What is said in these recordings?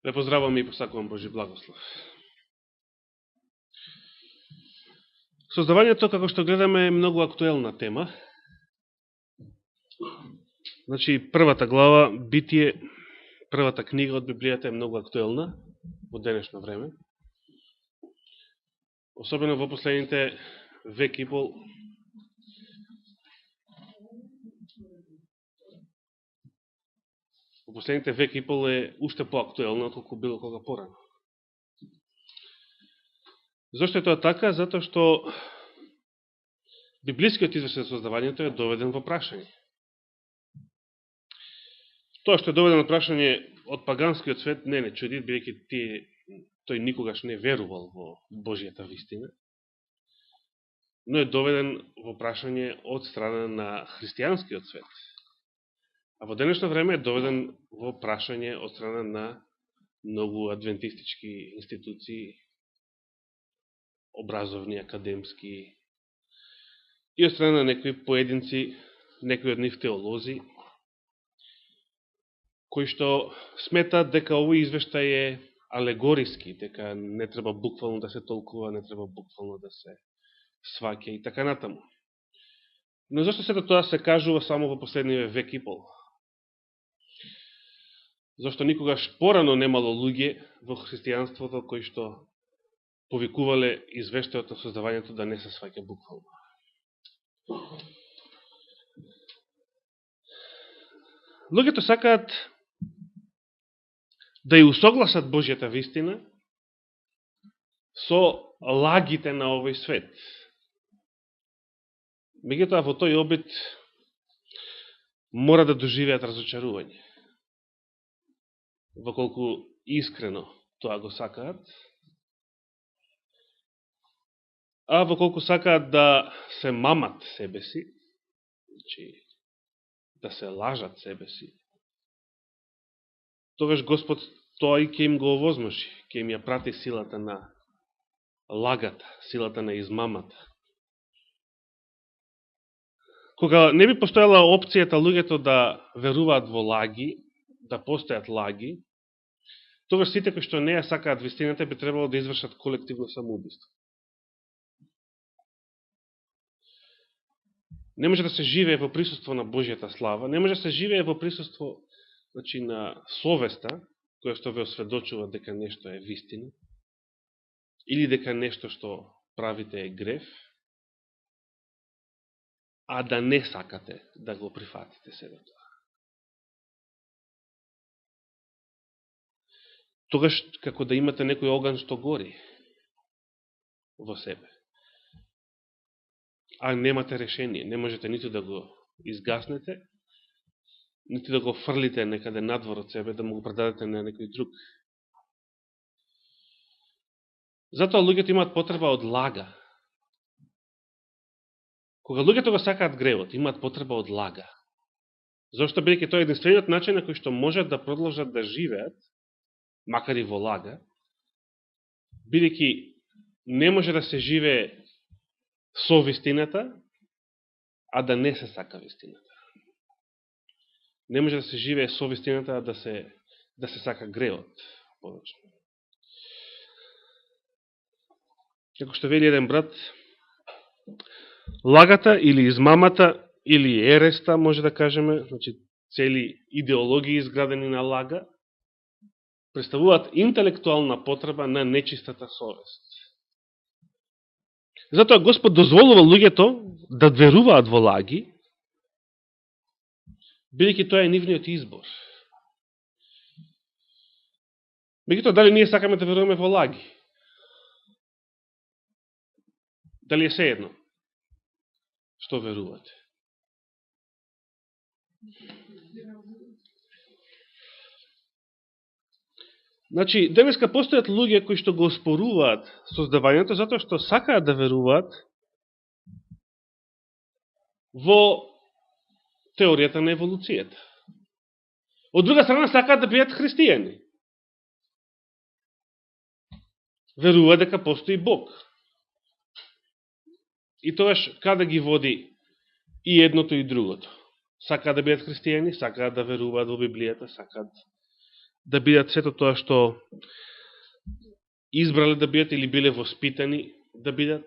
Ве поздравам и посакувам Божи благослов. Создавањето, како што гледаме, е многу актуелна тема. Значи, првата глава, Битие, првата книга од Библијата е многу актуелна во денешно време. Особено во последните век и пол. Во последните век и пол е уште поактуелна, отколку било кога порано. Зошто е тоа така? Затоа што библискиот извршен создавањето е доведен во прашање. Тоа што е доведен во прашање од паганскиот свет не чуди, бидејќи тој никогаш не верувал во Божијата вистина, но е доведен во прашање од страна на христијанскиот свет. А во денешно време е доведен во прашање од страна на многу адвентистички институции, образовни, академски, и од страна на некои поединци, некои од нив теолози, кои што сметат дека овој извештај е алегориски, дека не треба буквално да се толкува, не треба буквално да се сваќа и така натаму. Но зашто сето тоа се кажува само во последниве век и пол? Зашто никогаш порано немало луѓе во христијанството кои што повикувале извештајот на создавањето да не се сваќа буквално. Луѓето сакаат да ја усогласат Божјата вистина со лагите на овој свет. Меѓутоа во тој обид мора да доживеат разочарување. Воколку искрено тоа го сакаат, а воколку сакаат да се мамат себе си, значи да се лажат себе си, тогаш Господ тоа и ќе им го овозможи, ќе им ја прати силата на лагата, силата на измамата. Кога не би постојала опцијата луѓето да веруваат во лаги, да постојат лаги, тогаш сите кои што не ја сакаат вистината би требало да извршат колективно самоубиство. Не може да се живее во присуство на Божјата слава, не може да се живее во присуство, значи, на совеста, која што ве осведочува дека нешто е вистина, или дека нешто што правите е греф, а да не сакате да го прифатите себе тоа. Тогаш како да имате некој оган што гори во себе. А немате решение, не можете ниту да го изгаснете, ниту да го фрлите некаде надвор од себе, да му го предадете на некој друг. Затоа луѓето имаат потреба од лага. Кога луѓето го сакаат гревот, имаат потреба од лага. Зошто? Бидејќи тоа е единствениот начин на кој што можат да продолжат да живеат, макар и во лага, бидејќи не може да се живее со вистината, а да не се сака вистината. Не може да се живее со вистината, а да се сака греот. Како што вели еден брат, лагата или измамата или ереста, може да кажеме, значи цели идеологии изградени на лага, представуваат интелектуална потреба на нечистата совест. Затоа Господ дозволува луѓето да веруваат во лаги, бидејќи тоа е нивниот избор. Меѓутоа, дали ние сакаме да веруваме во лаги? Дали е сеедно што верувате? Значи, денеска постојат луѓе кои што го оспоруваат создавањето затоа што сакаат да веруваат во теоријата на еволуцијата. Од друга страна сакаат да бидат христијани. Веруваат дека постои Бог. И тогаш каде ги води и едното и другото? Сакаат да бидат христијани, сакаат да веруваат во Библијата, сакаат да бидат сето тоа што избрале да бидат или биле воспитани да бидат,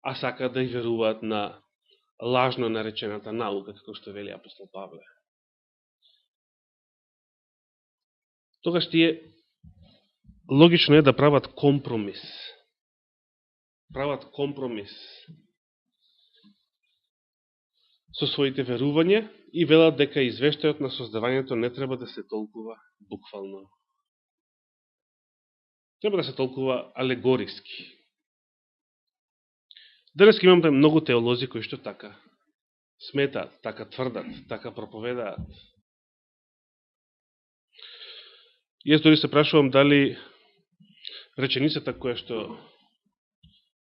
а сакаат да и веруваат на лажно наречената наука, како што вели апостол Павле. Тогаш тие логично е да прават компромис. Прават компромис со своите верувања и велат дека извештајот на создавањето не треба да се толкува буквално. Треба да се толкува алегориски. Денес имаме многу теолози кои што така сметаат, така тврдат, така проповедаат. Јас дори се прашувам дали реченицата која што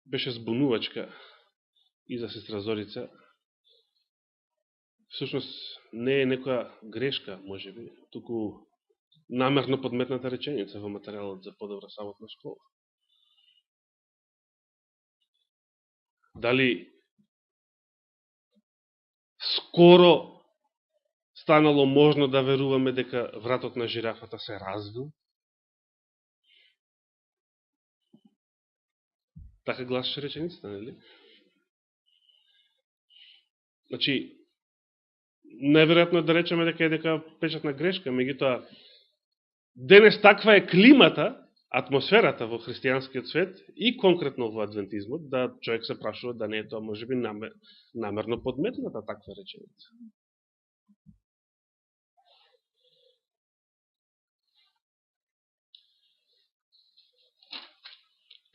беше збунувачка и за сестра Зорица, всушност не е некоја грешка, можеби, туку намерно подметната реченица во материјалот за подобра саботна школа. Дали скоро станало можно да веруваме дека вратот на жирафата се развил? Така гласеше реченицата, нели? Значи, најверојатно да речеме дека е дека печатна грешка, меѓутоа, денес таква е климата, атмосферата во христијанскиот свет и конкретно во адвентизмот, да човек се прашува да не е тоа можеби намерно подметната таква реченица.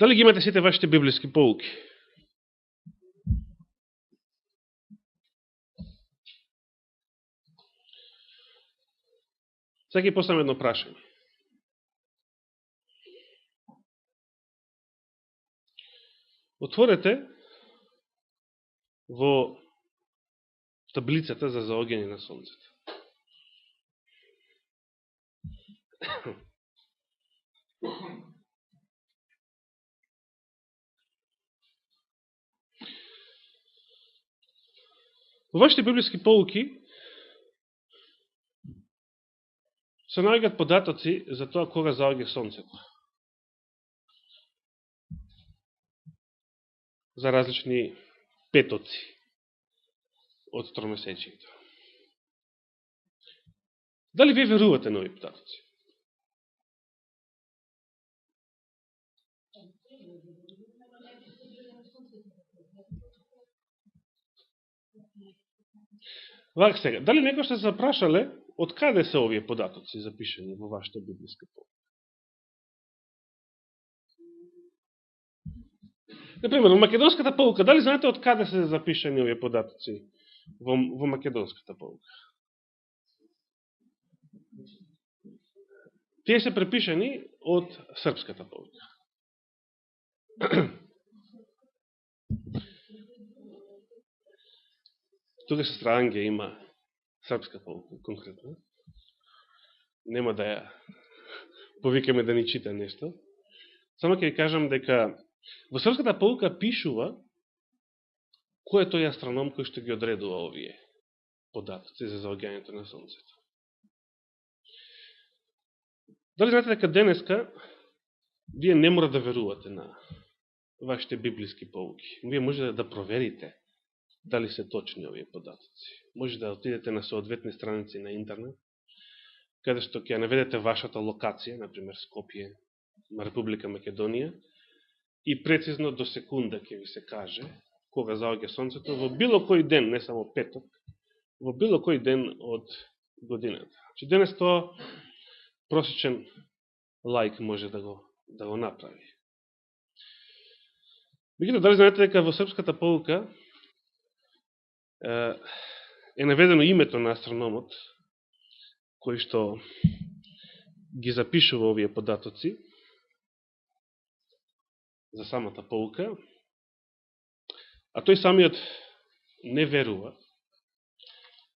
Дали ги имате сите вашите библиски поуки? Сега ги поставам едно прашање. Отворете во таблицата за заоѓање на сонцето. Во вашите библиски поуки се наоѓаат податоци за тоа кога заоѓа сонцето. За различни петоци од тромесечието. Дали вие верувате на овие податоци? Вак сега, дали некој ще се запрашале од каде се овие податоци запишани во вашата библиска поука? Например, во македонската поука, дали знаете од каде се запишани овие податоци во македонската поука? Тие се препишани од српската поука. Тука сестра Ангија има српска поука, конкретно. Нема да ја повикаме да ни чита нешто. Само ќе ви кажам дека во српската поука пишува кој е тој астроном кој што ги одредува овие податоци за заоѓањето на сонцето. Дали знаете дека денеска вие не мора да верувате на вашите библиски поуки. Вие може да проверите дали се точни овие податоци. Може да отидете на соодветни страници на интернет, каде што ќе наведете вашата локација, например Скопје, на Република Македонија, и прецизно до секунда ќе ви се каже кога заоѓа сонцето во било кој ден, не само петок, во било кој ден од годината. Че денес тоа просечен лаик може да го направи. Меѓутоа, дали знаете дека во српската поука е наведено името на астрономот кој што ги запишува овие податоци за самата поука, а тој самиот не верува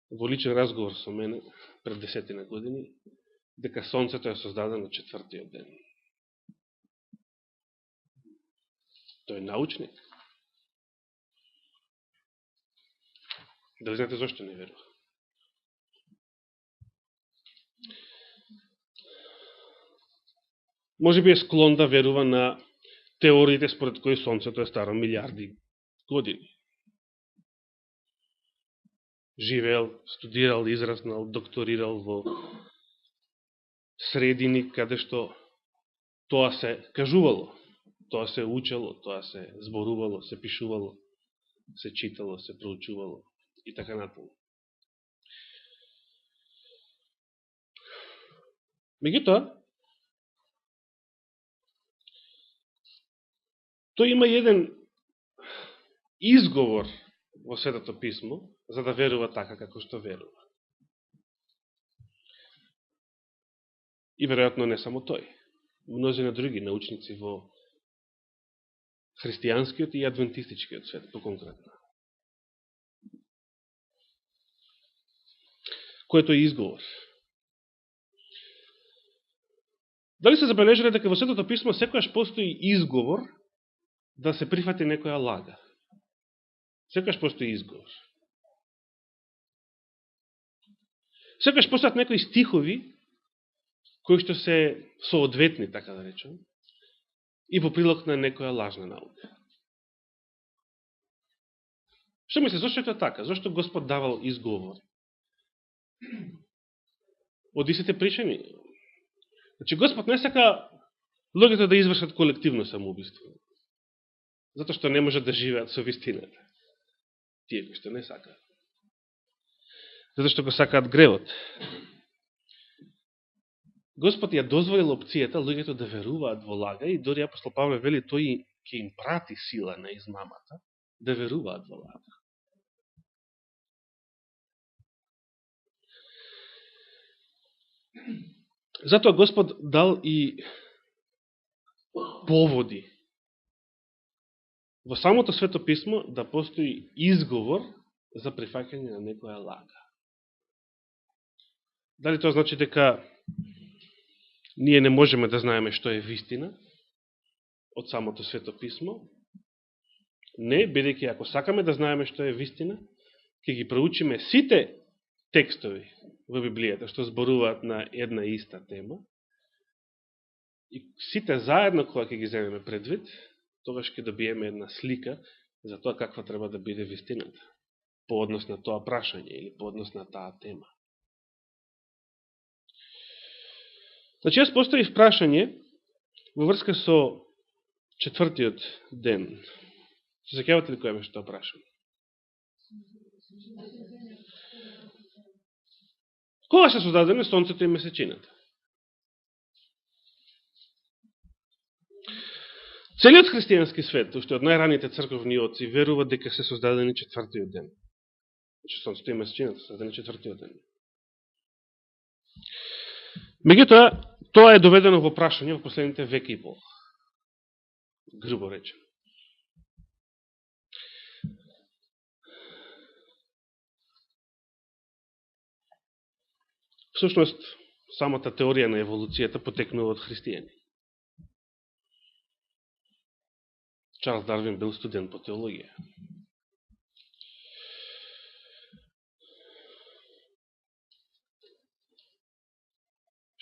во личен разговор со мене пред 10 години дека сонцето е создадено 4-тиот ден. Тој е научник. Дали знаете зашто не верува? може би е склон да верува на теориите според кои Сонцето е старо милиарди години. Живеел, студирал, израснал, докторирал во средини каде што тоа се кажувало, тоа се учело, тоа се зборувало, се пишувало, се читало, се проучувало и така натаму. Меѓутоа, тој има еден изговор во Светото Писмо за да верува така како што верува. И веројатно не само тој. Мнозина други научници во христијанскиот и адвентистичкиот свет, по-конкретно. Кој тој изговор? Дали се забележале дека во Светото Писмо секојаш постои изговор да се прифати некоја лага? Секојаш постои изговор. Секојаш постојат некои стихови кои што се соодветни, така да речем, и по прилог на некоја лажна наука. Што мисли, зашто е тоа така? Зашто Господ давал изговор? Од истите причини. Значи, Господ не сака луѓето да извршат колективно самоубиство. Затоа што не можат да живеат со вистината. Тие кои што не сакаат. Затоа што го сакаат гревот. Господ ја дозволил опцијата луѓето да веруваат во лага и дори апостол Павле вели тој ќе им прати сила на измамата да веруваат во лага. Затоа Господ дал и поводи во самото Свето Писмо да постои изговор за прифаќање на некоја лага. Дали тоа значи дека ние не можеме да знаеме што е вистина од самото Свето Писмо? Не, бидејќи ако сакаме да знаеме што е вистина, ќе ги проучиме сите текстови во Библијата што зборуваат на една иста тема и сите заедно кога ќе ги земеме предвид, тогаш ќе добиеме една слика за тоа каква треба да биде вистината по однос на тоа прашање или по однос на таа тема. Значи, јас поставив прашање во врска со четвртиот ден. Се сеќавате ли која беше тоа прашање? Кога се создадени Сонцето и Месечината? Целиот христијански свет, уште од најраните црковни отци, верува дека се создадени четвртиот ден. Значи, Сонцето и Месечината се создадени четвртиот ден. Меѓутоа, тоа е доведено во прашање во последните век и пол. Грубо речено. Всушност, самата теорија на еволуцијата потекнува од христијани. Чарлс Дарвин бил студент по теологија.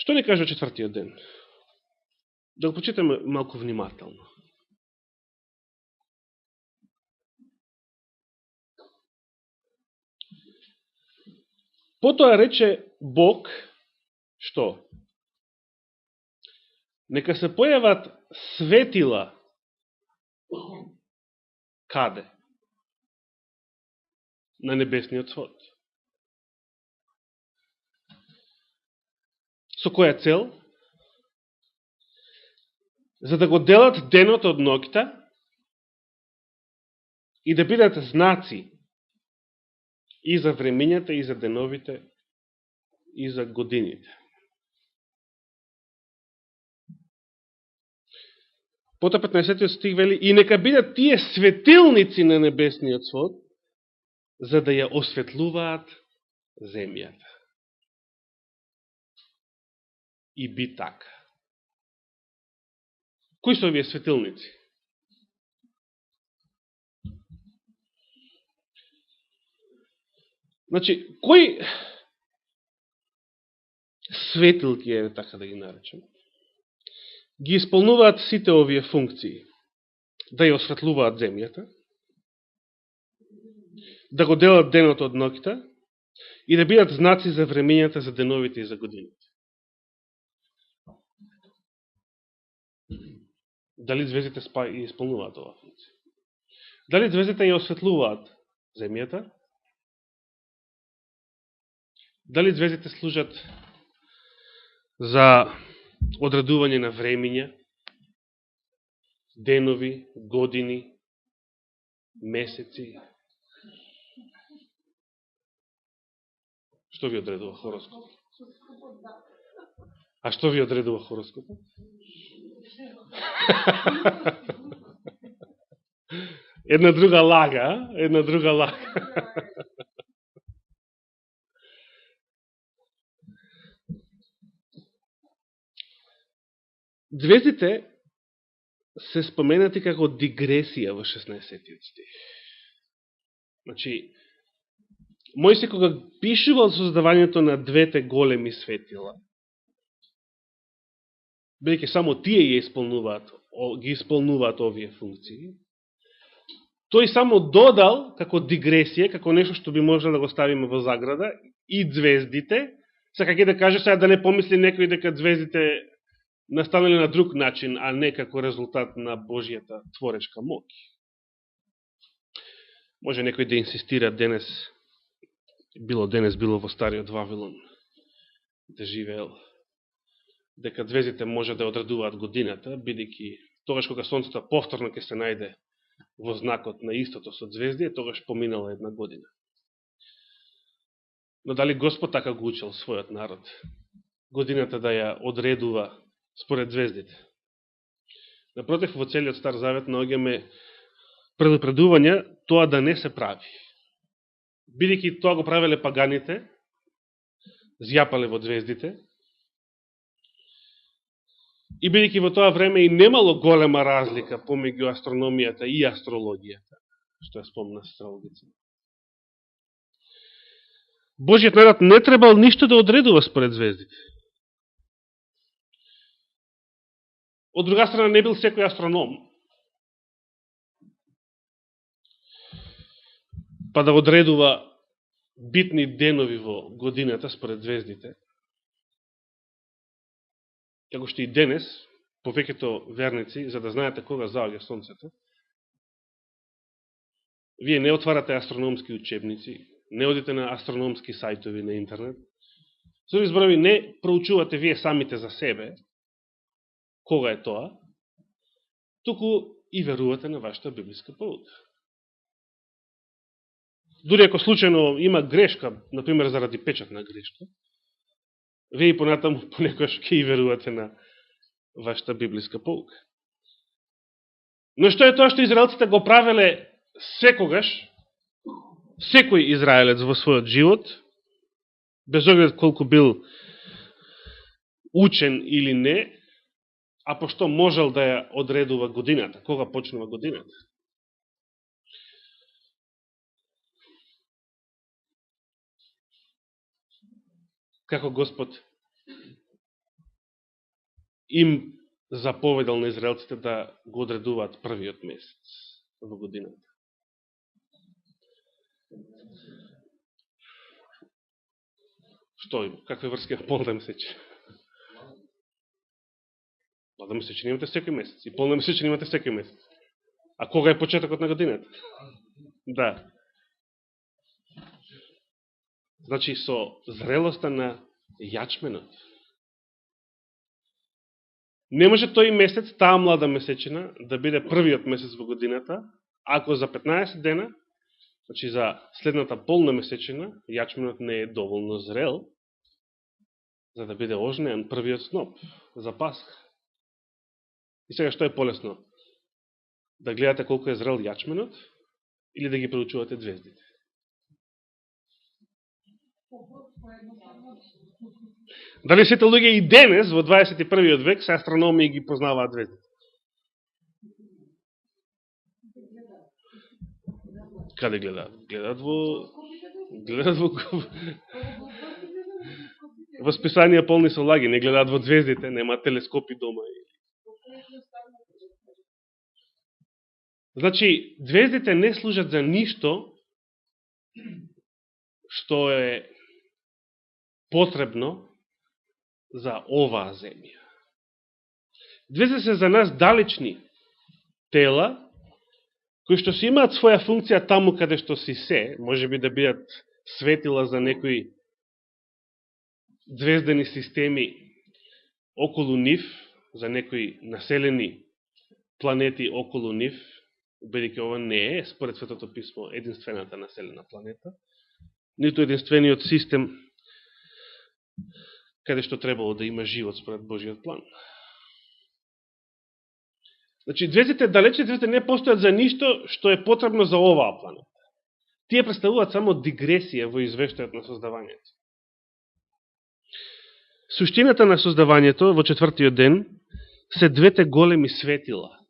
Што не кажа четвртиот ден? Да го почитаме малку внимателно. Потоа рече Бог, што? Нека се појават светила. Каде? На небесниот свод. Со која цел? За да го делат денот од ноќта и да бидат знаци и за времењата, и за деновите, и за годините. Пота 15 стих вели: и нека бидат тие светилници на небесниот свод, за да ја осветлуваат земјата. И би така. Кои се овие светилници? Значи, кои светилки е, така да ги наречем, ги исполнуваат сите овие функции. Да ја осветлуваат земјата, да го делат денот од ноќта и да бидат знаци за времењата, за деновите и за годините. Дали звездите исполнуваат оваа функција? Дали звездите ја осветлуваат земјата? Дали звездите служат за одредување на времења, денови, години, месеци? Што ви одредува хороскоп? А што ви одредува хороскоп? Една друга лага, една друга лага. Звездите се споменати како дигресија во 16 стих. Значи, Мојсе кога пишувал создавањето на двете големи светила, бидејќи само тие ги исполнуваат овие функции, тој само додал како дигресија, како нешто што би можело да го ставиме во заграда, и звездите, сака ќе да каже сега да не помисли некој дека звездите настанали на друг начин, а не како резултат на Божијата творечка моќ. Може некој да инсистира денес, било во Стариот Вавилон, да живеел, дека звездите може да одредуваат годината, бидејќи тогаш кога сонцето повторно ќе се најде во знакот на истото со звезди, тогаш поминала една година. Но дали Господ така го учил својот народ? Годината да ја одредува според звездите. Напротив, во целиот Стар Завет наоѓаме предупредувања тоа да не се прави. Бидејќи тоа го правеле паганите, зјапале во звездите, и бидејќи во тоа време и немало голема разлика помеѓу астрономијата и астрологијата, што ја спомна сестралогица. Божиот народ не требал ништо да одредува според звездите. Од друга страна, не бил секој астроном, па да одредува битни денови во годината според звездите. Како што и денес, повеќето верници, за да знаете кога заоѓа сонцето, вие не отварате астрономски учебници, не одите на астрономски сајтови на интернет, со други зборови, не проучувате вие самите за себе кога е тоа, туку и верувате на вашата библиска pouка. Дури ако случајно има грешка, например заради печатна грешка, вие и понатаму понекојаш ќе и верувате на вашата библиска pouка. Но што е тоа што израелците го правеле секогаш, секој израелец во својот живот, без оглед колку бил учен или не, а пошто можел да ја одредува годината, кога почнува годината. Како Господ им заповедал на израелците да го одредуваат првиот месец во годината. Што има? Какви врски на полна месечина? Полна месечина имате секој месец. И полна месечина имате секој месец. А кога е почетокот на годината? Да. Значи, со зрелоста на јачменот. Не може тој месец, таа млада месечина, да биде првиот месец во годината, ако за 15 дена, значи за следната полна месечина, јачменот не е доволно зрел, за да биде ожнеан првиот сноп за Пасха. И сега што е полесно? Да гледате колку е зрел јачменот или да ги проучувате звездите? Дали сите луѓе и денес, во 21. век, се астрономи ги познаваат звездите? Каде гледаат? Гледаат во списанија полни со лаги, не гледаат во звездите, нема телескопи дома. Значи, звездите не служат за ништо што е потребно за оваа земја. Звездите се за нас далечни тела, кои што си имаат своја функција таму каде што си се, може би да бидат светила за некои звездени системи околу нив, за некои населени планети околу нив, бидејќи ова не е, според Светото писмо, единствената населена планета, ниту единствениот систем каде што требало да има живот според Божиот план. Значи, звездите, далечни звезди не постојат за ништо што е потребно за оваа планета. Тие представуваат само дигресија во извештајот на создавањето. Суштината на создавањето во четвртиот ден се двете големи светила.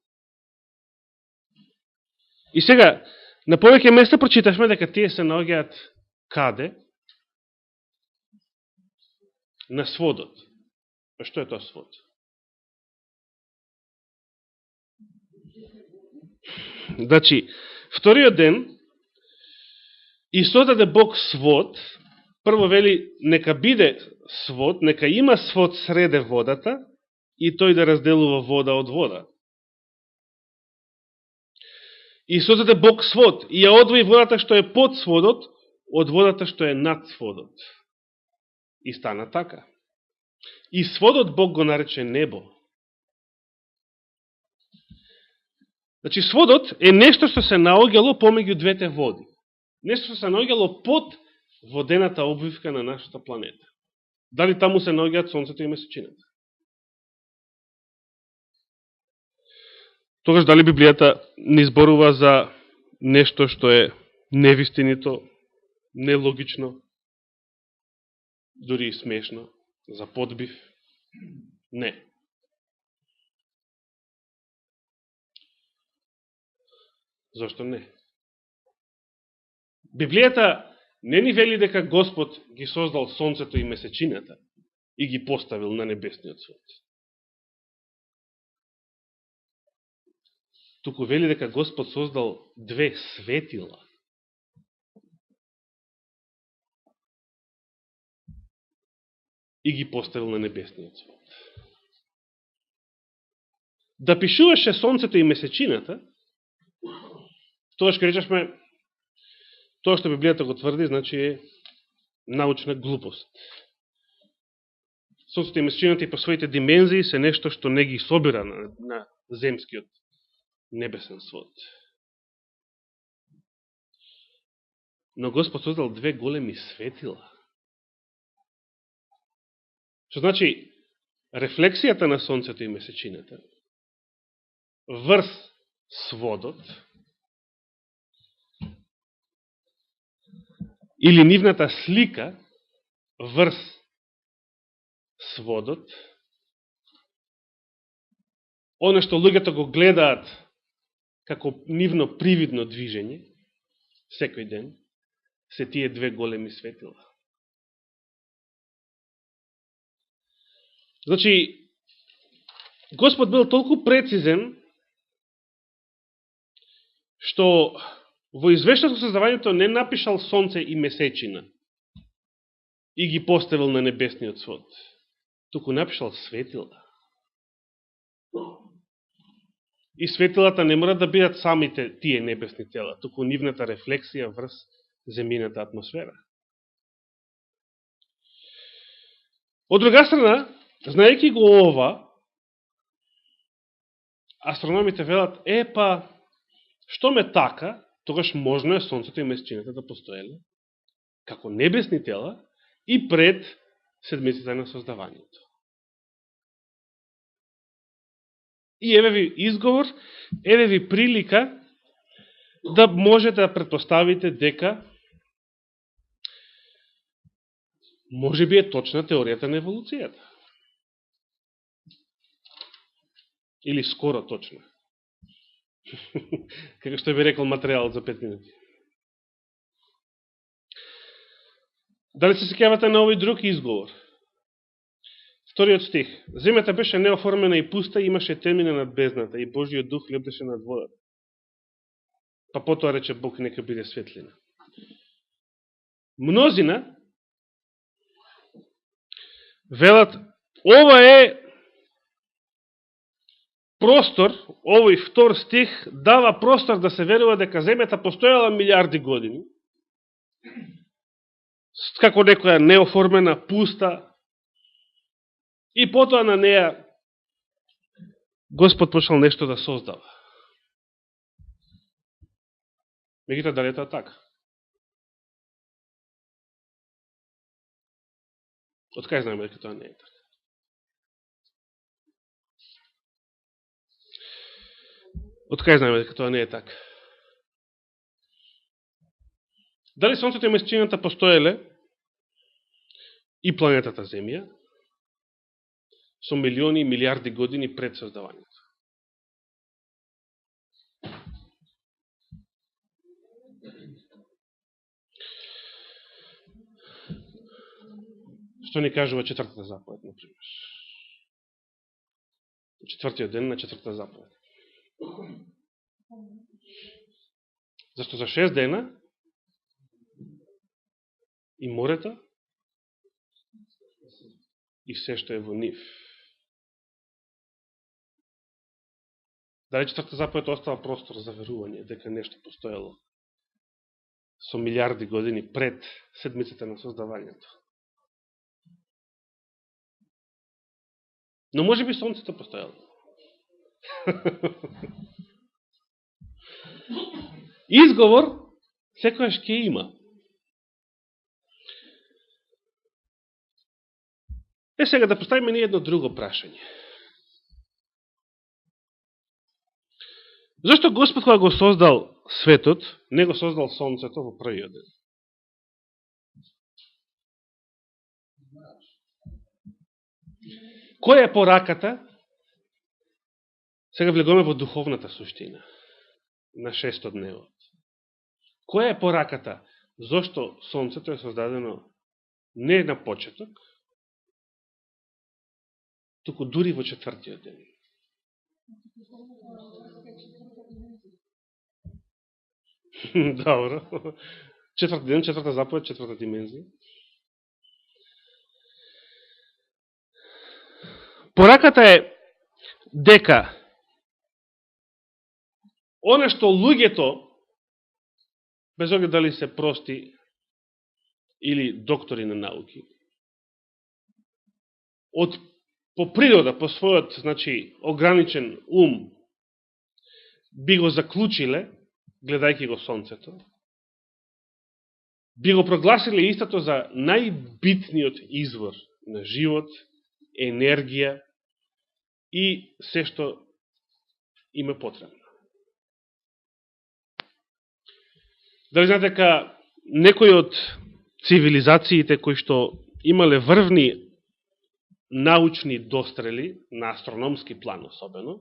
И сега, на повеќе места прочитавме дека тие се наоѓаат каде? На сводот. А што е тоа свод? Значи, вториот ден и создаде Бог свод, прво вели, нека биде свод, нека има свод среде водата и тој да разделува вода од вода. И создаде Бог свод и ја одвои водата што е под сводот од водата што е над сводот. И стана така. И сводот Бог го нарече небо. Значи, сводот е нешто што се наоѓало помеѓу двете води. Нешто што се наоѓало под водената обвивка на нашата планета. Дали таму се наоѓаат Сонцето и Месечината? Тогаш дали Библијата не изборува за нешто што е невистинито, нелогично, дури и смешно, за подбив? Не. Зошто не? Библијата не ни вели дека Господ ги создал Сонцето и Месечината и ги поставил на небесниот свод. Туку вели дека Господ создал две светила. И ги поставил на небесниот свод. Да пишуваше Сонцето и Месечината, тоа што речешме, тоа што Библијата го тврди, значи е научна глупост. Сонцето и Месечината и по своите димензии се нешто што не ги собира на земскиот небесен свод. Но Господ создал две големи светила. Што значи, рефлексијата на Сонцето и Месечината врз сводот или нивната слика врз сводот, оно што луѓето го гледаат како нивно привидно движење, секој ден, се тие две големи светила. Значи, Господ бил толку прецизен, што во извештајот со создавањето не напишал сонце и месечина и ги поставил на небесниот свод, туку напишал светила. И светилата не мора да бидат самите тие небесни тела, туку нивната рефлексија врз земјината атмосфера. Од друга страна, знаејќи го ова, астрономите велат, што ме така, тогаш можно е Сонцето и Месечината да постоеле како небесни тела и пред седмицата на создавањето. И еве ви изговор, еве ви прилика да можете да претпоставите дека може би е точна теоријата на еволуцијата. Или скоро точна. Како што би рекол материјалот за 5 минути. Дали се сеќавате на овој друг изговор? Вториот стих. Земјата беше неоформена и пуста, имаше темнина над бездната и Божиот дух лебдеше над водата. Па потоа рече Бог нека биде светлина. Мнозина велат, ова е простор, овој втор стих дава простор да се верува дека земјата постојала милиарди години, како некоја неоформена, пуста, и потоа на неја Господ почнал нешто да создава. Меѓутоа, дали е тоа така? Од кај знаеме дека тоа не е така? Од кај знаеме дека тоа не е така? Дали Сонцето и Месечината постоеле и планетата Земја со милиони и милиарди години пред создавањето? Што ни кажува четвртата заповед, например? Четвртиот ден на четвртата заповед. Зашто за 6 дена и морета и се што е во нив. Дали четвртата заповед остава простор за верување дека нешто постоело со милиарди години пред седмицата на создавањето? Но може би Сонцето постоело. Изговор секојаш ќе има. Сега да поставиме ни едно друго прашање. Зошто Господ кога го создал светот, не го создал Сонцето во првиот ден? Која е пораката? Сега влегуваме во духовната суштина на 6 дневот. Која е пораката? Зошто Сонцето е создадено не на почеток, туку дури во четвртиот ден? Добро. Четврти ден, четврта заповед, четврта димензија. Пораката е дека оно што луѓето, без оглед дали се прости или доктори на науки, од по природа, по својот, значи, ограничен ум, би го заклучиле, гледајќи го Сонцето, би го прогласиле истото за најбитниот извор на живот, енергија и се што им е потребно. Дали знаете дека некои од цивилизациите кои што имале врвни научни дострели, на астрономски план особено,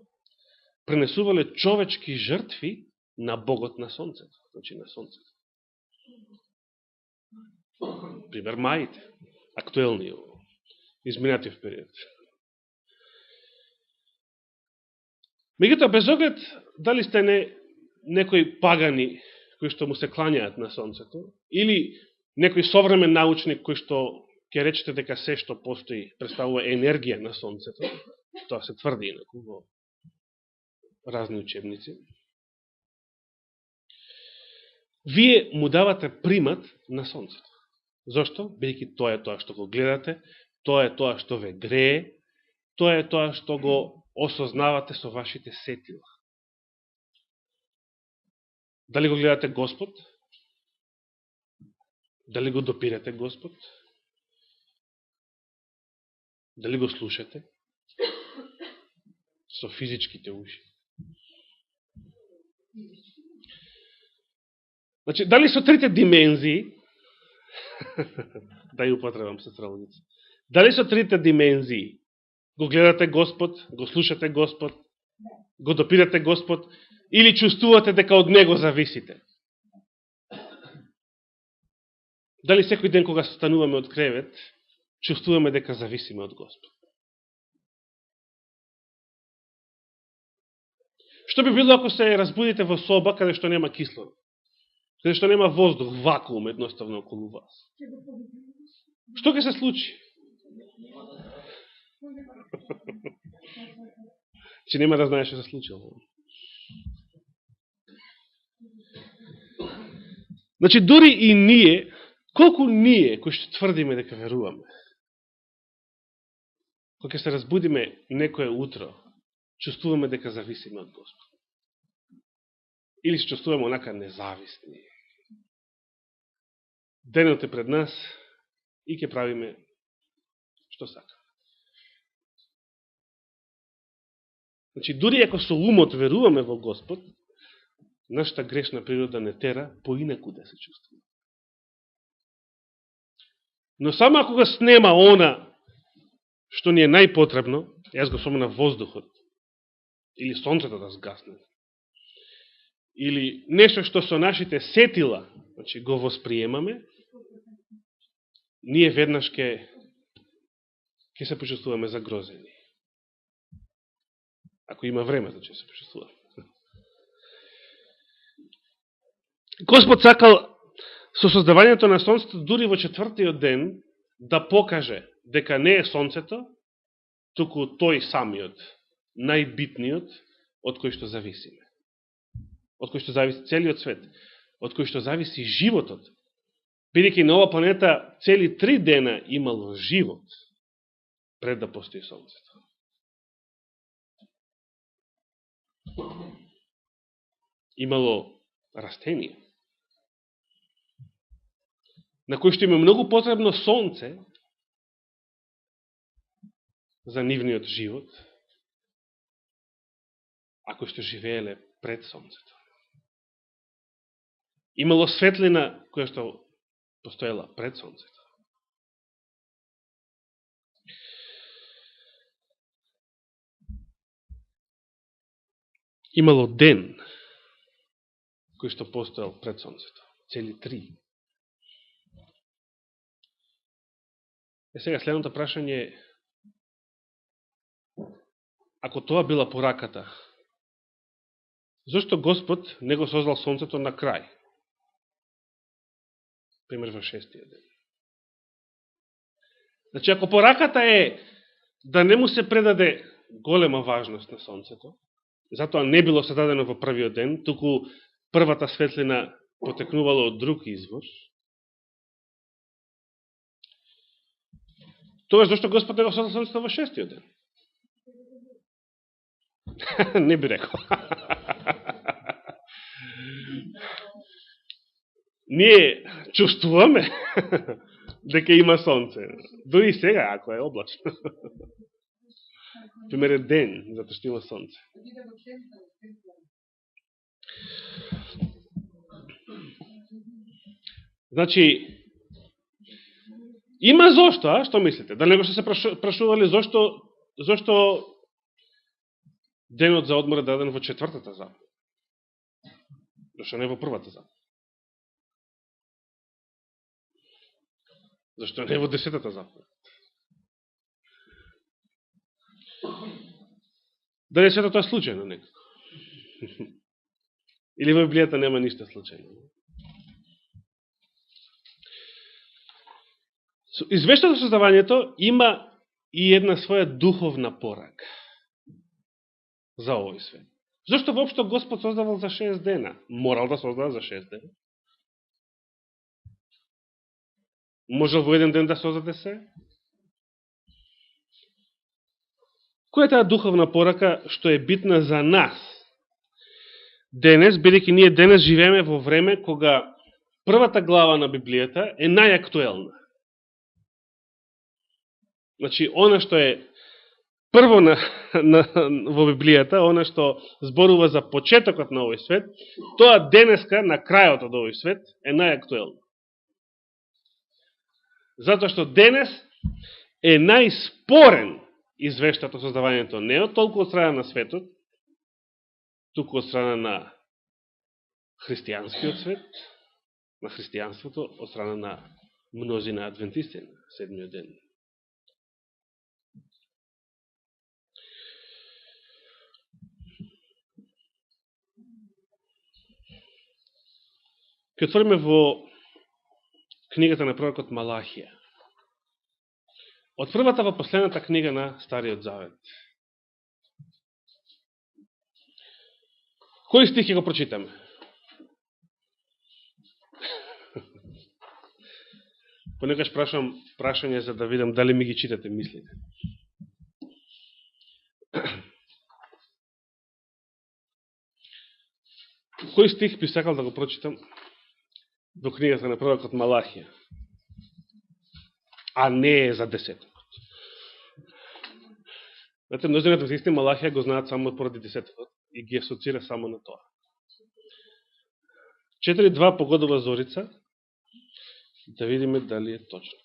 пренесувале човечки жртви на Богот на Сонцето, значи на Сонцето. Пример маите, актуелни изминатив период. Меѓутоа, без оглед дали сте некои пагани кои што му се клањаат на Сонцето, или некој современ научник кој што ќе речете дека се што постои представува енергија на Сонцето, тоа се тврди инаку во разни учебници, вие му давате примат на Сонцето. Зошто? Бејќи тоа е тоа што го гледате, тоа е тоа што ве грее, тоа е тоа што го осознавате со вашите сетила. Дали го гледате Господ? Дали го допирате Господ? Дали го слушате со физичките уши? Значи, дали со трите димензии, да ја употребам социологица, дали со трите димензии го гледате Господ, го слушате Господ, го допирате Господ, или чувствувате дека од Него зависите? Дали секој ден кога стануваме од кревет, чувствуваме дека зависиме од Господ? Што би било ако се разбудите во соба каде што нема кислород? Каде што нема воздух, вакуум едноставно околу вас? Што ќе се случи? Че нема да знаеш што се случило. Значи, дури и ние, колку ние, кои што тврдиме дека веруваме, кога ќе се разбудиме некое утро, чувствуваме дека зависиме од Господ. Или се чувствуваме онака независни. Денот е пред нас и ќе правиме што сака. Значи, дури ако со умот веруваме во Господ, нашата грешна природа не тера поинаку да се чувствува. Но само ако го снема она што ни е најпотребно, јас го спомена воздухот, или сонцето да сгасне, или нешто што со нашите сетила, значи, го восприемаме, ние веднаш ќе се почувствуваме загрозени. Ако има време, значи се почувствуваме. Господ сакал со создавањето на сонцето дури во четвртиот ден да покаже дека не е сонцето, туку тој самиот, најбитниот, од кој што зависиме. Од кој што зависи целиот свет, од кој што зависи животот. Бидејќи на ова планета цели 3 дена имало живот пред да постои сонцето. Имало растение, на кој што има многу потребно сонце за нивниот живот, а кој што живееле пред сонцето. Имало светлина која што постоела пред сонцето. Имало ден кој што постоел пред сонцето. Цели 3. Сега следното прашање е, ако тоа била пораката, зашто Господ не го создал сонцето на крај? Пример во 6-тиот ден. Значи, ако пораката е да не му се предаде голема важност на сонцето, затоа не било создадено во првиот ден, туку првата светлина потекнувала од друг извор, тогаш зашто Господ не го создал сонцето во 6-тиот ден? Не би рекол. Ние чувствуваме дека има сонце. Дори сега, ако е облачно. Пример е ден, затоа што има сонце. Значи, има зошто, а? Што мислите? Да него што се прашували зошто денот за одмор е даден во 4-та заповед? Зашто не во 1-та заповед? Зашто не во 10-та заповед? Дали сето тоа случајно некако? Или во Библијата нема ништо случајно? Извештајот за создавањето има и една своја духовна порака за овој свет. Зошто воопшто Господ создавал за 6 дена? Морал да создава за 6 дена? Можел во еден ден да создаде се? Која е таа духовна порака што е битна за нас? Денес, бидејќи ние денес живееме во време кога првата глава на Библијата е најактуелна. Значи, она што е прво во Библијата, она што зборува за почетокот на овој свет, тоа денеска, на крајот од овој свет, е најактуелно. Затоа што денес е најспорен извештајот о создавањето не од толку од страна на светот, туку од страна на христијанскиот свет, на христијанството, од страна на мнозина адвентисти на седмиот ден. Ке отвориме во книгата на пророкот Малахија. Од првата во последната книга на Стариот Завет. Кој стих ќе го прочитаме? Понекаш прашам прашање за да видам дали ми ги читате мислите. Кој стих би сакал да го прочитам во книгата на пророкот Малахија? А не е за десетокот. Знаете, мнозина адвентисти Малахија го знаат само поради десетокот и ги асоцира само на тоа. 4.2 погодова зорица, да видиме дали е точно.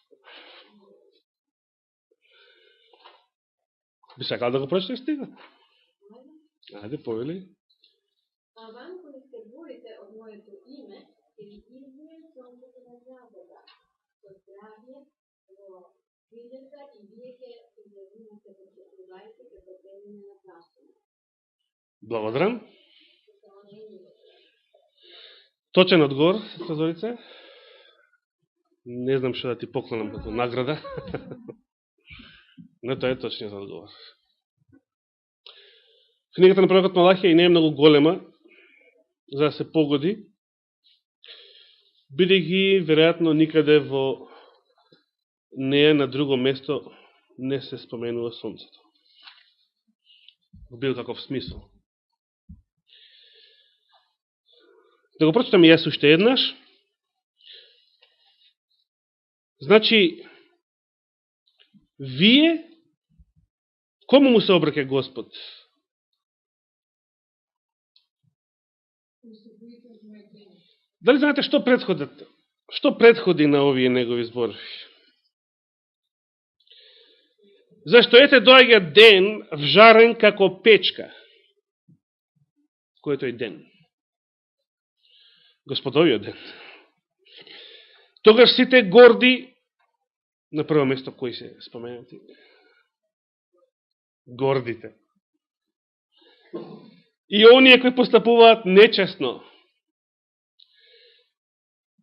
Би сакал да го прочиташ стигат? Ајде, повели. А вам кои се боите од моето име, ќе ги извием сонцето на правдата, со здравје во видата и вие ќе излезувате во честувајте како темење на плащане. Благодарам. Точен одговор, сестра Зорице. Не знам што да ти поклонам како награда. Но тоа е точниот одговор. Книгата на пророкот Малахија и не е многу голема за да се погоди, бидејќи веројатно никаде во неја на друго место не се споменува сонцето. Во бил каков смисол. Да го прочитаме јас уште еднаш. Значи, вие, кому му се обраќа Господ? Дали знаете што предходи на овие негови зборови? Зашто ете доаѓа ден вжарен како печка. Кој е тој ден? Господовиот ден. Тогаш сите горди, на прво место кои се споменати? Гордите. И оние кои постапуваат нечесно,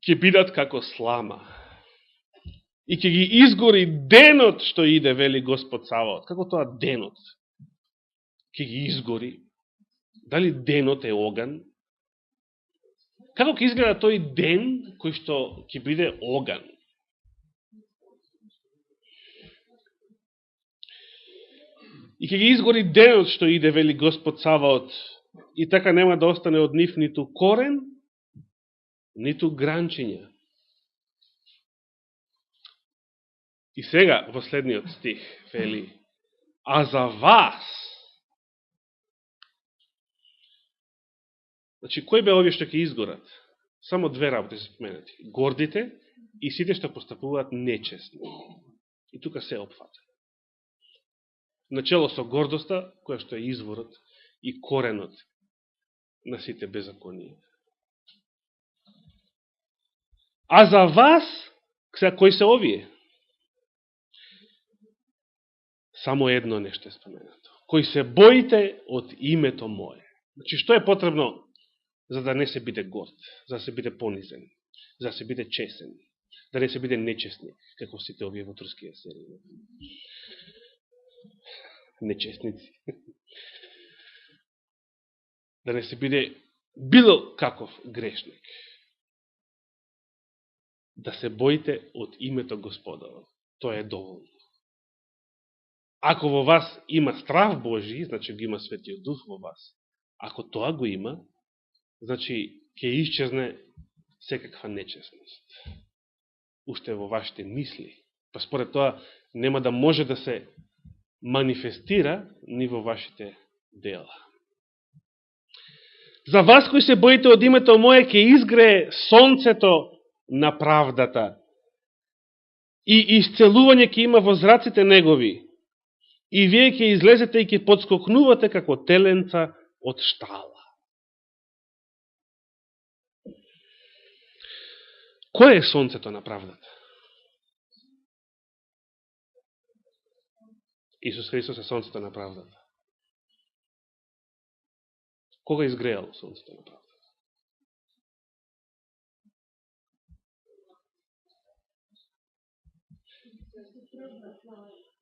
ќе бидат како слама. И ќе ги изгори денот што иде, вели Господ Саваот. Како тоа денот? Ќе ги изгори. Дали денот е оган? Како ќе изгледа тој ден кој што ќе биде оган? И ќе ги изгори денот што иде, вели Господ Саваот. И така нема да остане од нив ниту корен, ниту гранчиња. И сега, во следниот стих, вели, а за вас, значи, кој бе овие што ќе изгорат? Само две работи се споменати. Гордите и сите што постапуваат нечестно. И тука се опфата. Начело со гордоста, која што е изворот и коренот на сите беззаконија. А за вас, кои се овие? Само едно нешто е споменато. Кои се боите од името мое. Значи, што е потребно за да не се биде горд, за да се биде понизен, за да се биде чесен, да не се биде нечестник, како сите овие во турскија серија. Нечестници. Да не се биде било каков грешник. Да се боите од името Господово. Тоа е доволно. Ако во вас има страв Божи, значи го има Светиот Дух во вас. Ако тоа го има, значи ќе исчезне секаква нечестност. Уште во вашите мисли. Па според тоа нема да може да се манифестира ни во вашите дела. За вас кои се боите од името мое, ќе изгрее сонцето на правдата и исцелување ќе има во зраците негови. И вие ќе излезете и ќе подскокнувате како теленца од штала. Кој е сонцето на правдата? Исус Христос е сонцето на правдата. Кога изгреало сонцето на правдата?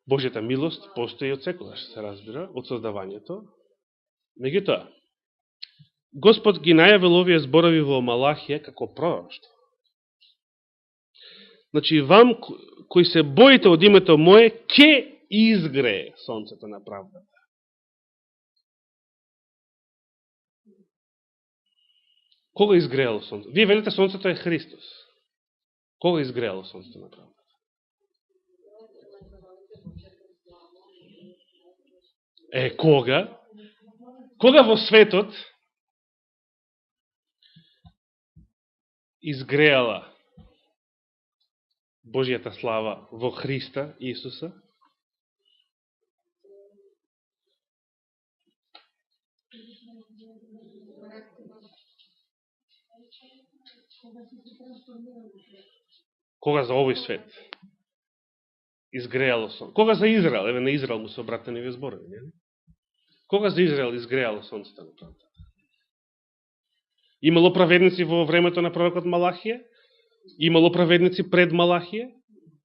Божјата милост постои од секогаш, се разбира, од создавањето. Меѓутоа, Господ ги најавил овие зборови во Малахија како пророштво. Значи, вам, кои се боите од името Мое, ке изгрее сонцето на правдата. Кога изгреало сонцето? Вие велите сонцето е Христос. Кога изгреало сонцето на правдата? Кога? Кога во светот изгреала Божијата слава во Христа Исуса? Кога за овој свет изгреало сонце? Кога за Израел? Еве на Израел му се обратени овие зборови, не? Кога за Израел изгреало сонцето на правдата? Имало праведници во времето на пророкот Малахија? Имало праведници пред Малахија?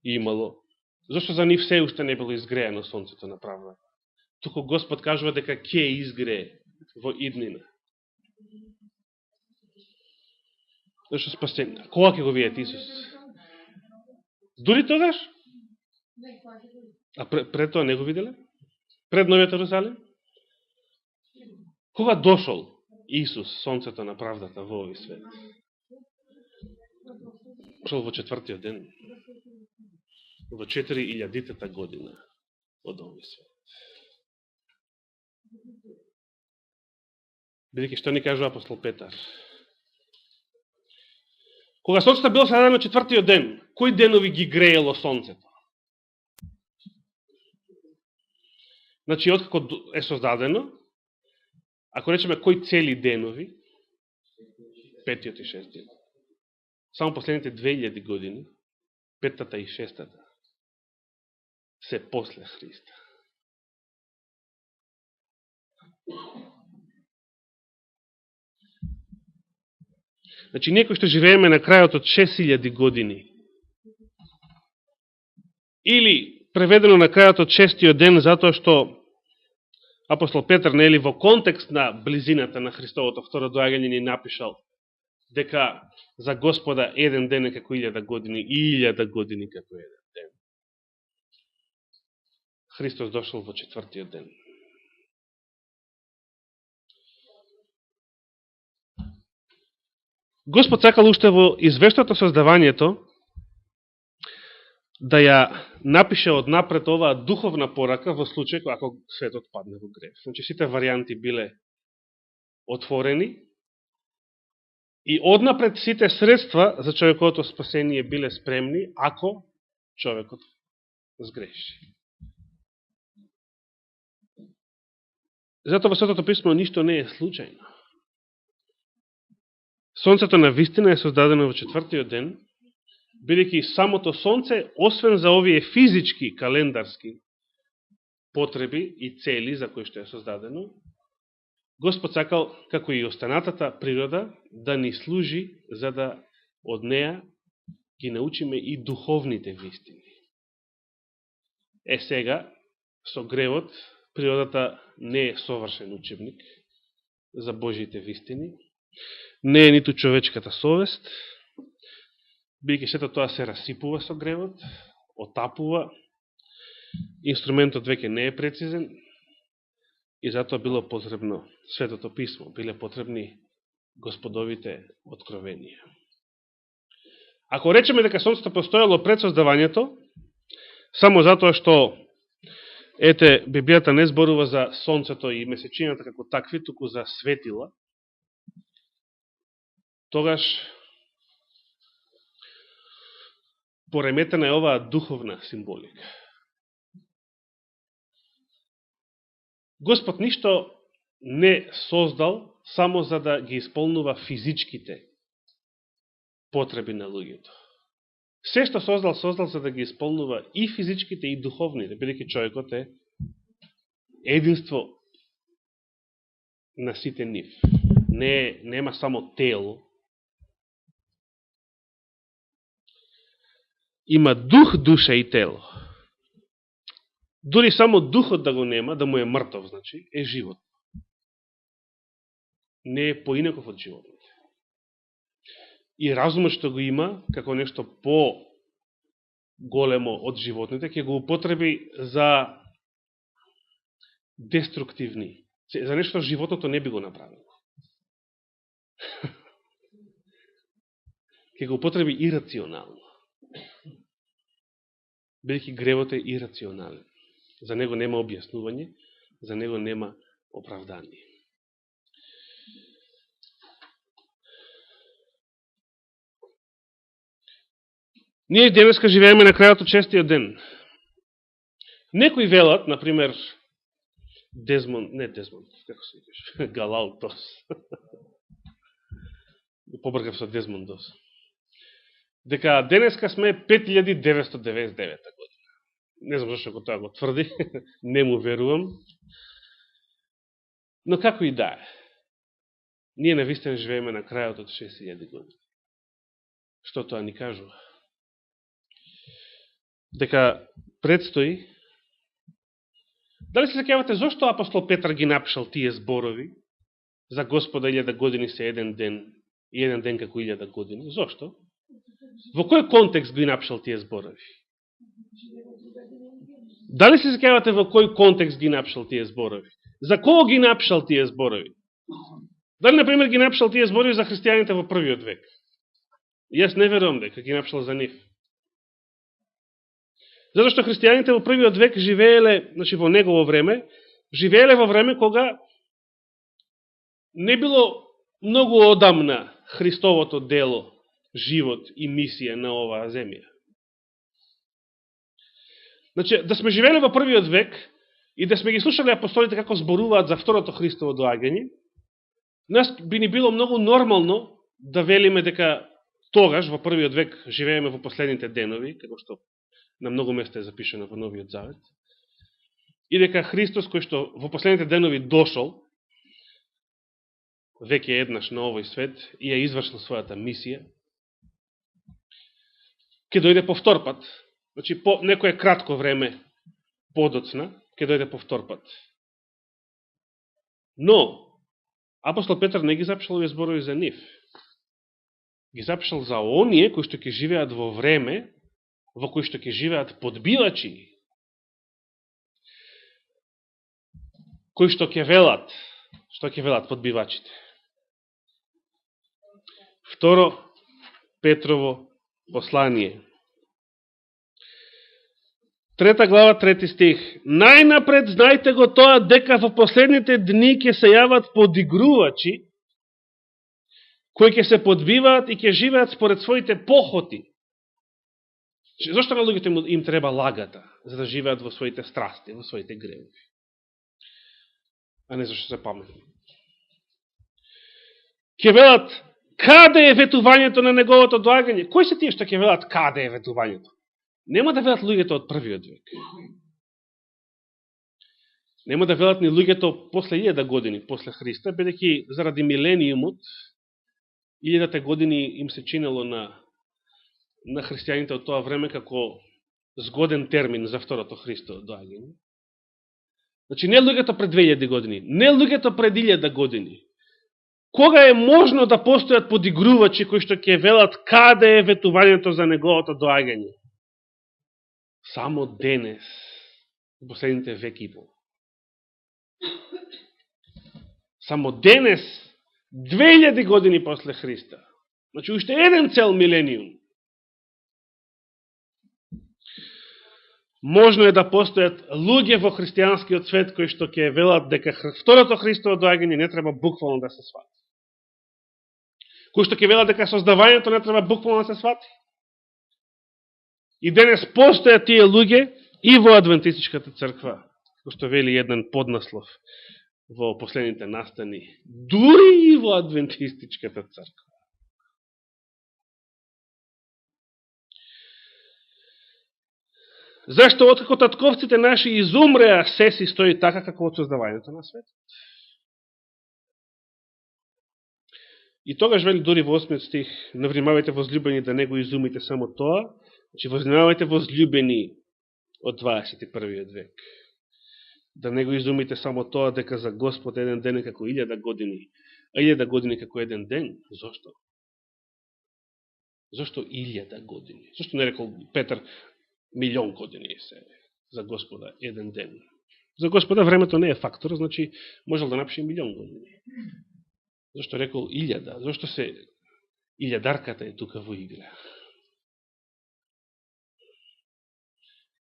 Имало. Зошто за нив се уште не било изгреано сонцето на правдата? Туку Господ кажува дека ќе изгрее во иднина. Зашто спасение? Кога ќе го видите Исус? Дури тогаш? А пред тоа не го виделе? Пред Новиот Ерусалим? Кога дошол Исус, сонцето на правдата во овој свет? Дошол во 4-тиот ден. Во 4000-тата година од овој свет. Бидејќи што ни кажува апостол Петар? Кога сонцето било создадено 4-тиот ден, кои денови ги греело сонцето? Значи, откако е создадено, ако речеме кои цели денови, 5-тиот и 6-тиот, само последните 2000 години, 5-тата и 6-тата, се после Христа. Значи, некои што живееме на крајот од 6000 години, или преведено на крајот од 6-тиот ден, затоа што апостол Петар, нели, во контекст на близината на Христовото второ доаѓање ни напишал дека за Господа еден ден е како 1000 години и 1000 години како еден ден. Христос дошол во 4-тиот ден. Господ сакал уште во извештото создавањето да ја напише однапред оваа духовна порака во случај ако светот падне во грев. Значи сите варијанти биле отворени и однапред сите средства за човековото спасение биле спремни ако човекот сгреши. Затоа во Светото писмо ништо не е случајно. Сонцето на вистина е создадено во 4-тиот ден, бидејќи самото сонце, освен за овие физички, календарски потреби и цели за кои што е создадено, Господ сакал, како и останатата природа, да ни служи за да од неа ги научиме и духовните вистини. Сега, со гревот, природата не е совршен учебник за Божите вистини, не е ниту човечката совест, бидејќи сето тоа се расипува со гревот, отапува, инструментот веќе не е прецизен и затоа било потребно Светото писмо, биле потребни Господовите откровенија. Ако речеме дека сонцето постоело пред создавањето, само затоа што Библијата не зборува за сонцето и месечината како такви, туку за светила, тогаш пореметена е оваа духовна символика. Господ ништо не создал само за да ги исполнува физичките потреби на луѓето. Се што создал за да ги исполнува и физичките и духовните, бидејќи човекот е единство на сите нив. Нема само тело. Има дух, душа и тело. дури само духот да го нема, да му е мртов, значи, е живот. Не е поинаков од животот. И разумот што го има, како нешто по-големо од животните, ќе го употреби за деструктивни, за нешто животното не би го направило. Ќе го употреби ирационално. Бидејќи гревот е ирационален. За него нема објаснување, за него нема оправдание. Ние денеска живееме на крајот од шестиот ден. Некои велат, например, како се викаш, Галаутос. Побркав со Дезмондос. Дека денеска сме 5999 година. Не знам зашто тоа го тврди, не му верувам. Но како и да е. Ние навистина живееме на крајот од 6000 години. Што тоа ни кажува? Дека предстои. Дали се сеќавате зошто апостол Петар ги напишал тие зборови за Господа 1000 години се еден ден и еден ден како 1000 години? Зошто? Во кој контекст ги напишал тие зборови? Дали се сеќавате во кој контекст ги напишал тие зборови? За кого ги напишал тие зборови? Дали, например, ги напишал тие зборови за христијаните во првиот век? Јас не верувам дека ги напишал за нив. Зато што христијаните во првиот век живееле, значи во негово време, живееле во време кога не било многу одамна Христовото дело, живот и мисија на оваа земја. Значи, да сме живееле во првиот век и да сме ги слушали апостолите како зборуваат за второто Христово доаѓање, нас би ни било многу нормално да велиме дека тогаш, во првиот век, живееме во последните денови, како што на многу места е запишено во Новиот Завет, и дека Христос, кој што во последните денови дошол, веќе еднаш на овој свет, и ја извршил својата мисија, ќе дојде по втор пат, значи по некое кратко време подоцна, ќе дојде по втор пат. Но, апостол Петар не ги запишал овие зборови за нив. Ги запишал за оние кои што ќе живеат во време во кои што ќе живеат подбивачи, кои што ќе велат, подбивачите. Второ Петрово послание. 3 глава, 3 стих. Најнапред знајте го тоа дека во последните дни ќе се јават подигрувачи, кои ќе се подбиваат и ќе живеат според своите похоти. Зошто на луѓето им треба лагата, за да живеат во своите страсти, во своите гревови? А не зашто се паметни. Ќе велат, каде е ветувањето на неговото доагање? Кои се тие што ќе велат, каде е ветувањето? Нема да велат луѓето од првиот век. Нема да велат ни луѓето после 1000 години, после Христа, бидејќи заради милениумот, 1000 години им се чинело на христијаните од тоа време како згоден термин за второто Христово доаѓање. Значи, не луѓето пред 2000 години, не луѓето пред 1000 години. Кога е можно да постојат подигрувачи кои што ќе велат каде е ветувањето за неговото доаѓање? Само денес, во последните веки и пол. Само денес, 2000 години после Христа. Значи, уште еден цел милениум. Можно е да постојат луѓе во христијанскиот свет кои што ќе велат дека второто Христово доаѓање не треба буквално да се свати. Кои што ќе велат дека создавањето не треба буквално да се свати. И денес постојат тие луѓе и во Адвентистичката црква, кој што вели еден поднаслов во последните настани, дури и во Адвентистичката црква. Зашто откако татковците наши изумреа, се си стои така како од создавањето на светот? И тогаш вели дури во 8 стих, навнимавајте возлюбени да не го изумите само тоа, значи вознимавајте возлюбени од 21. век. Да не го изумите само тоа дека за Господ еден ден е како 1000 години, а 1000 години како еден ден. Зошто? Зошто 1000 години? Зошто не рекол Петар 1.000.000 години се за Господа еден ден? За Господа времето не е фактор, значи можел да напише 1.000.000 години. Зошто рекол 1000? Зошто се илјадарката е тука во игра?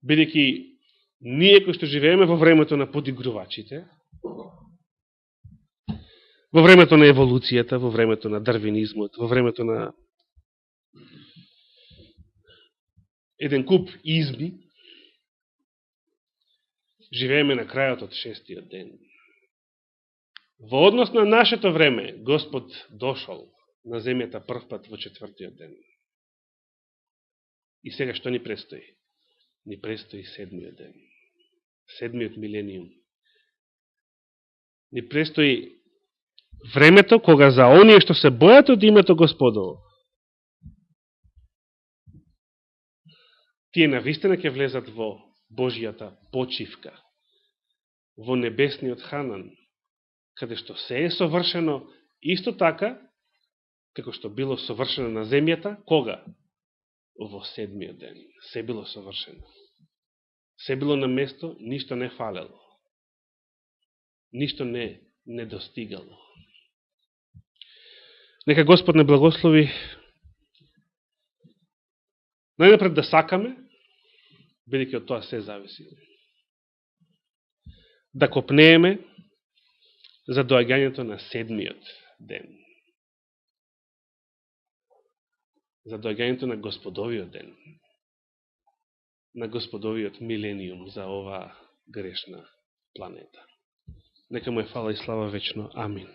Бидејќи ние кои што живееме во времето на подигрувачите, во времето на еволуцијата, во времето на дарвинизмот, во времето на еден куп изми, живееме на крајот од 6-тиот ден. Во однос на нашето време, Господ дошол на земјата првпат во 4-тиот ден. И сега што ни престои? Ни престои 7-тиот ден. 7-тиот милениум. Ни престои времето кога за оние што се бојат од името Господово, тие навистина ќе влезат во Божијата почивка, во небесниот Ханан, каде што се е совршено исто така, како што било совршено на земјата, кога? Во 7-тиот ден. Се било совршено. Се било на место, ништо не фалело. Ништо не недостигало. Нека Господ не благослови најнапред да сакаме, бидејќи од тоа се зависи. Да копнееме за доаѓањето на 7-тиот ден. За доаѓањето на Господовиот ден. На Господовиот милениум за оваа грешна планета. Нека му е фала и слава вечно. Амин.